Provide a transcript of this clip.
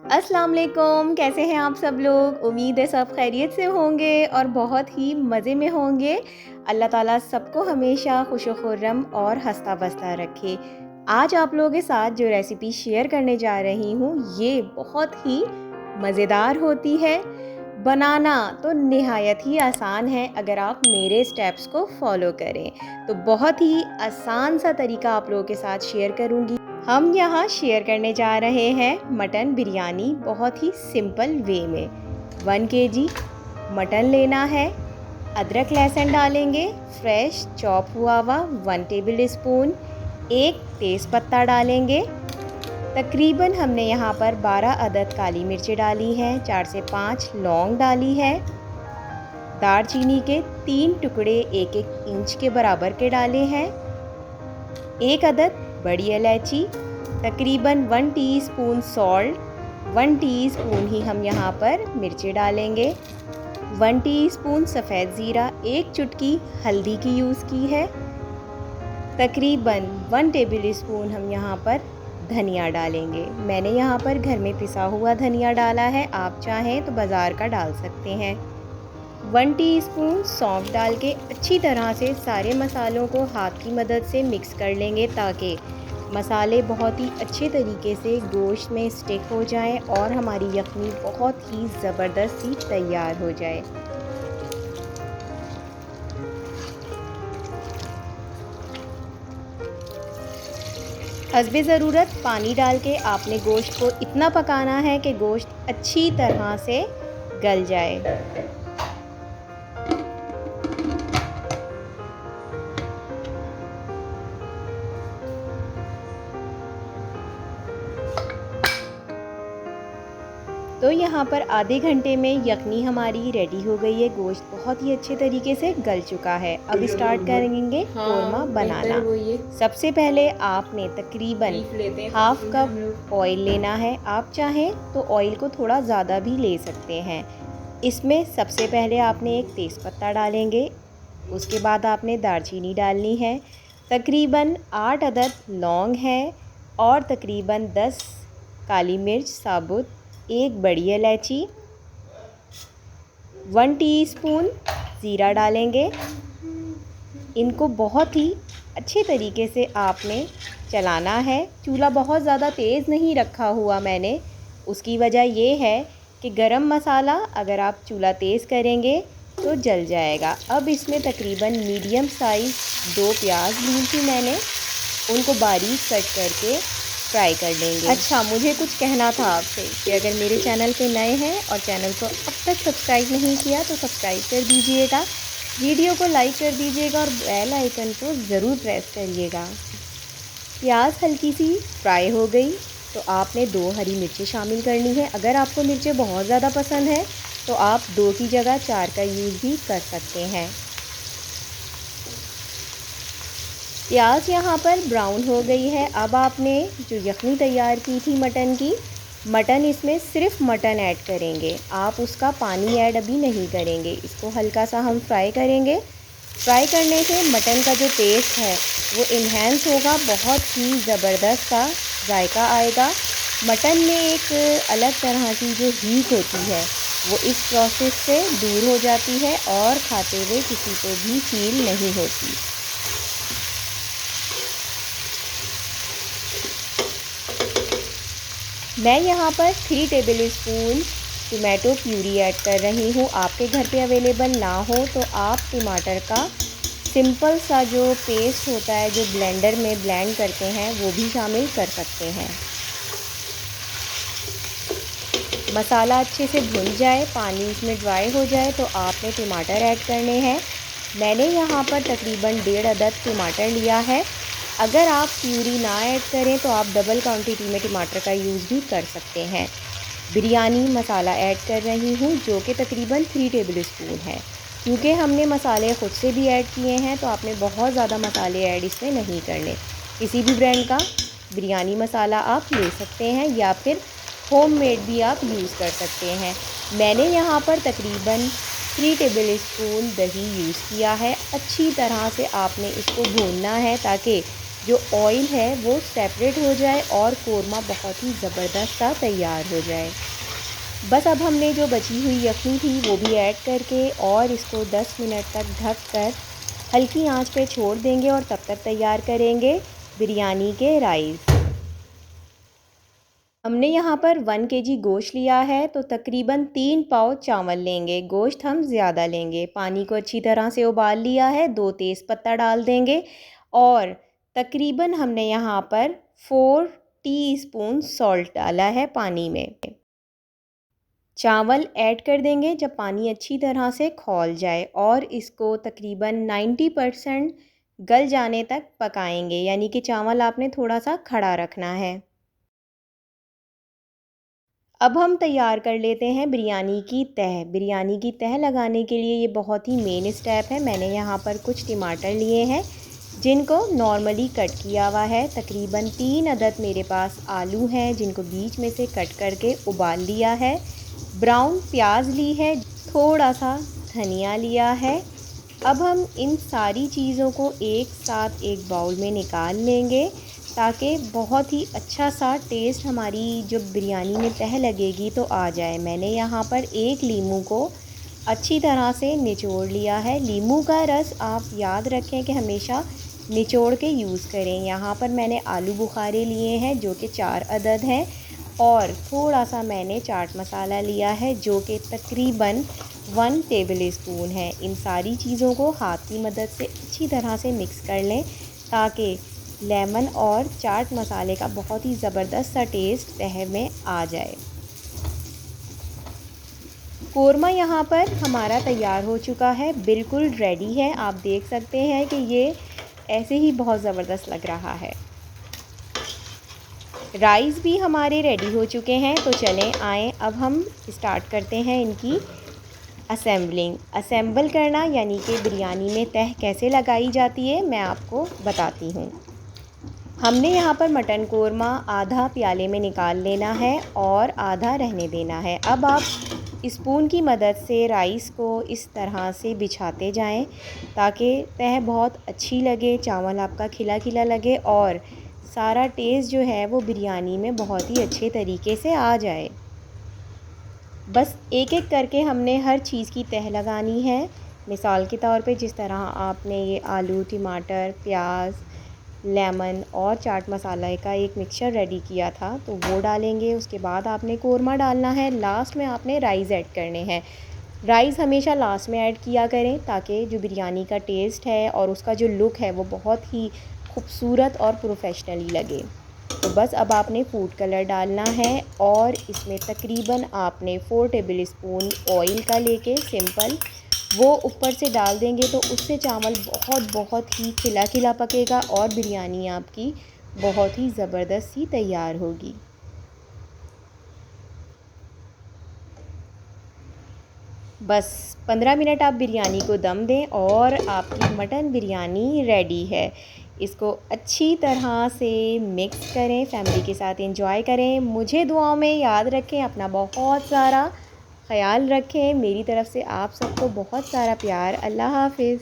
अस्सलाम वालेकुम, कैसे हैं आप सब लोग। उम्मीद है सब खैरियत से होंगे और बहुत ही मज़े में होंगे। अल्लाह ताला सबको हमेशा खुश खुर्रम और हंसता बसता रखे। आज आप लोगों के साथ जो रेसिपी शेयर करने जा रही हूँ ये बहुत ही मज़ेदार होती है। बनाना तो निहायत ही आसान है अगर आप मेरे स्टेप्स को फॉलो करें। तो बहुत ही आसान सा तरीका आप लोगों के साथ शेयर करूँगी। हम यहाँ शेयर करने जा रहे हैं मटन बिरयानी बहुत ही सिंपल वे में। 1 केजी मटन लेना है। अदरक लहसुन डालेंगे, फ्रेश चॉप हुआ हुआ 1 टेबल स्पून। 1 तेज़पत्ता डालेंगे। तकरीबन हमने यहाँ पर 12 अदद काली मिर्चें डाली हैं, 4 से 5 लौंग डाली है। दालचीनी के 3 टुकड़े 1-1 इंच के बराबर के डाले हैं। 1 अदद बड़ी इलायची, तकरीबन 1 टीस्पून सॉल्ट, 1 टीस्पून ही हम यहाँ पर मिर्ची डालेंगे। 1 टीस्पून सफ़ेद ज़ीरा, 1 चुटकी हल्दी की यूज़ की है। तकरीबन 1 टेबल स्पून हम यहाँ पर धनिया डालेंगे। मैंने यहाँ पर घर में पिसा हुआ धनिया डाला है, आप चाहें तो बाज़ार का डाल सकते हैं। 1 टीस्पून सौंफ डाल के अच्छी तरह से सारे मसालों को हाथ की मदद से मिक्स कर लेंगे ताकि मसाले बहुत ही अच्छे तरीके से गोश्त में स्टिक हो जाएं और हमारी यखनी बहुत ही ज़बरदस्त सी तैयार हो जाए। हस्बे ज़रूरत पानी डाल के आपने गोश्त को इतना पकाना है कि गोश्त अच्छी तरह से गल जाए। तो यहाँ पर आधे घंटे में यखनी हमारी रेडी हो गई है। गोश्त बहुत ही अच्छे तरीके से गल चुका है। अब स्टार्ट करेंगे कोरमा बनाना। सबसे पहले आपने तकरीबन हाफ कप ऑयल लेना है। आप चाहें तो ऑयल को थोड़ा ज़्यादा भी ले सकते हैं। इसमें सबसे पहले आपने एक तेज़पत्ता डालेंगे, उसके बाद आपने दालचीनी डालनी है। तकरीबन 8 अदद लौंग है और तकरीबन 10 काली मिर्च साबुत, 1 बड़ी इलायची, 1 टीस्पून ज़ीरा डालेंगे। इनको बहुत ही अच्छे तरीके से आपने चलाना है। चूल्हा बहुत ज़्यादा तेज़ नहीं रखा हुआ मैंने, उसकी वजह ये है कि गरम मसाला अगर आप चूल्हा तेज़ करेंगे तो जल जाएगा। अब इसमें तकरीबन मीडियम साइज़ 2 प्याज ली थी मैंने, उनको बारीक कट करके फ्राई कर लेंगे। अच्छा, मुझे कुछ कहना था आपसे कि अगर मेरे चैनल पे नए हैं और चैनल को अब तक सब्सक्राइब नहीं किया तो सब्सक्राइब कर दीजिएगा, वीडियो को लाइक कर दीजिएगा और बेल आइकन को ज़रूर प्रेस करिएगा। प्याज हल्की सी फ्राई हो गई तो आपने 2 हरी मिर्चें शामिल करनी है। अगर आपको मिर्चें बहुत ज़्यादा पसंद है तो आप 2 की जगह 4 का यूज़ भी कर सकते हैं। प्याज यहाँ पर ब्राउन हो गई है। अब आपने जो यखनी तैयार की थी मटन की, मटन इसमें सिर्फ मटन ऐड करेंगे, आप उसका पानी ऐड अभी नहीं करेंगे। इसको हल्का सा हम फ्राई करेंगे। फ्राई करने से मटन का जो टेस्ट है वो इन्हेंस होगा, बहुत ही ज़बरदस्त सा जायका आएगा। मटन में एक अलग तरह की जो हीट होती है वो इस प्रोसेस से दूर हो जाती है और खाते हुए किसी को भी फील नहीं होती। मैं यहाँ पर 3 table spoon tomato puree add कर रही हूँ। आपके घर पे अवेलेबल ना हो तो आप टमाटर का सिंपल सा जो पेस्ट होता है जो ब्लेंडर में ब्लेंड करते हैं वो भी शामिल कर सकते हैं। मसाला अच्छे से भुन जाए, पानी इसमें ड्राई हो जाए तो आपने टमाटर ऐड करने हैं। मैंने यहाँ पर तकरीबन 1.5 अदद टमाटर लिया है। अगर आप प्यूरी ना ऐड करें तो आप डबल क्वांटिटी में टमाटर का यूज़ भी कर सकते हैं। बिरयानी मसाला ऐड कर रही हूँ जो कि तकरीबन 3 टेबल स्पून है। क्योंकि हमने मसाले ख़ुद से भी ऐड किए हैं तो आपने बहुत ज़्यादा मसाले ऐड इसमें नहीं करने। किसी भी ब्रांड का बिरयानी मसाला आप ले सकते हैं या फिर होममेड भी आप यूज़ कर सकते हैं। मैंने यहाँ पर तकरीबन 3 टेबल स्पून दही यूज़ किया है। अच्छी तरह से आपने इसको भूनना है ताकि जो ऑयल है वो सेपरेट हो जाए और कोरमा बहुत ही ज़बरदस्त सा तैयार हो जाए। बस अब हमने जो बची हुई यखनी थी वो भी ऐड करके और इसको 10 मिनट तक ढक कर हल्की आंच पे छोड़ देंगे और तब तक तैयार करेंगे बिरयानी के राइस। हमने यहाँ पर 1 केजी गोश्त लिया है तो तकरीबन 3 पाव चावल लेंगे। गोश्त हम ज़्यादा लेंगे। पानी को अच्छी तरह से उबाल लिया है, 2 तेज़पत्ता डाल देंगे और तकरीबन हमने यहाँ पर 4 टीस्पून सॉल्ट डाला है पानी में। चावल ऐड कर देंगे जब पानी अच्छी तरह से खौल जाए और इसको तकरीबन 90% गल जाने तक पकाएंगे, यानी कि चावल आपने थोड़ा सा खड़ा रखना है। अब हम तैयार कर लेते हैं बिरयानी की तह। बिरयानी की तह लगाने के लिए ये बहुत ही मेन स्टेप है। मैंने यहाँ पर कुछ टमाटर लिए हैं जिनको नॉर्मली कट किया हुआ है। तकरीबन 3 अदद मेरे पास आलू हैं जिनको बीच में से कट करके उबाल लिया है। ब्राउन प्याज ली है, थोड़ा सा धनिया लिया है। अब हम इन सारी चीज़ों को एक साथ एक बाउल में निकाल लेंगे ताकि बहुत ही अच्छा सा टेस्ट हमारी जो बिरयानी में तह लगेगी तो आ जाए। मैंने यहाँ पर एक लीमू को अच्छी तरह से निचोड़ लिया है। लीमू का रस आप याद रखें कि हमेशा निचोड़ के यूज़ करें। यहाँ पर मैंने आलू बुखारे लिए हैं जो कि 4 अदद हैं और थोड़ा सा मैंने चाट मसाला लिया है जो कि तकरीबन 1 टेबल स्पून है। इन सारी चीज़ों को हाथ की मदद से अच्छी तरह से मिक्स कर लें ताकि लेमन और चाट मसाले का बहुत ही ज़बरदस्त सा टेस्ट तह में आ जाए। कोरमा यहाँ पर हमारा तैयार हो चुका है, बिल्कुल रेडी है। आप देख सकते हैं कि ये ऐसे ही बहुत ज़बरदस्त लग रहा है। राइस भी हमारे रेडी हो चुके हैं तो चलें आएँ अब हम स्टार्ट करते हैं इनकी असेंबल करना, यानी कि बिरयानी में तह कैसे लगाई जाती है मैं आपको बताती हूँ। हमने यहाँ पर मटन कोरमा आधा प्याले में निकाल लेना है और आधा रहने देना है। अब आप स्पून की मदद से राइस को इस तरह से बिछाते जाएं ताकि तह बहुत अच्छी लगे, चावल आपका खिला खिला लगे और सारा टेस्ट जो है वो बिरयानी में बहुत ही अच्छे तरीके से आ जाए। बस एक एक करके हमने हर चीज़ की तह लगानी है। मिसाल के तौर पे जिस तरह आपने ये आलू, टमाटर, प्याज, लेमन और चाट मसाला का एक मिक्सचर रेडी किया था तो वो डालेंगे। उसके बाद आपने कोरमा डालना है। लास्ट में आपने राइस ऐड करने हैं। राइस हमेशा लास्ट में ऐड किया करें ताकि जो बिरयानी का टेस्ट है और उसका जो लुक है वो बहुत ही खूबसूरत और प्रोफेशनली लगे। तो बस अब आपने फूड कलर डालना है और इसमें तकरीबन आपने 4 टेबल स्पून ऑयल का लेके सिंपल वो ऊपर से डाल देंगे तो उससे चावल बहुत बहुत ही खिला खिला पकेगा और बिरयानी आपकी बहुत ही ज़बरदस्त सी तैयार होगी। बस 15 मिनट आप बिरयानी को दम दें और आपकी मटन बिरयानी रेडी है। इसको अच्छी तरह से मिक्स करें, फैमिली के साथ एंजॉय करें। मुझे दुआओं में याद रखें, अपना बहुत सारा ख्याल रखें। मेरी तरफ़ से आप सबको बहुत सारा प्यार। अल्लाह हाफ़िज़।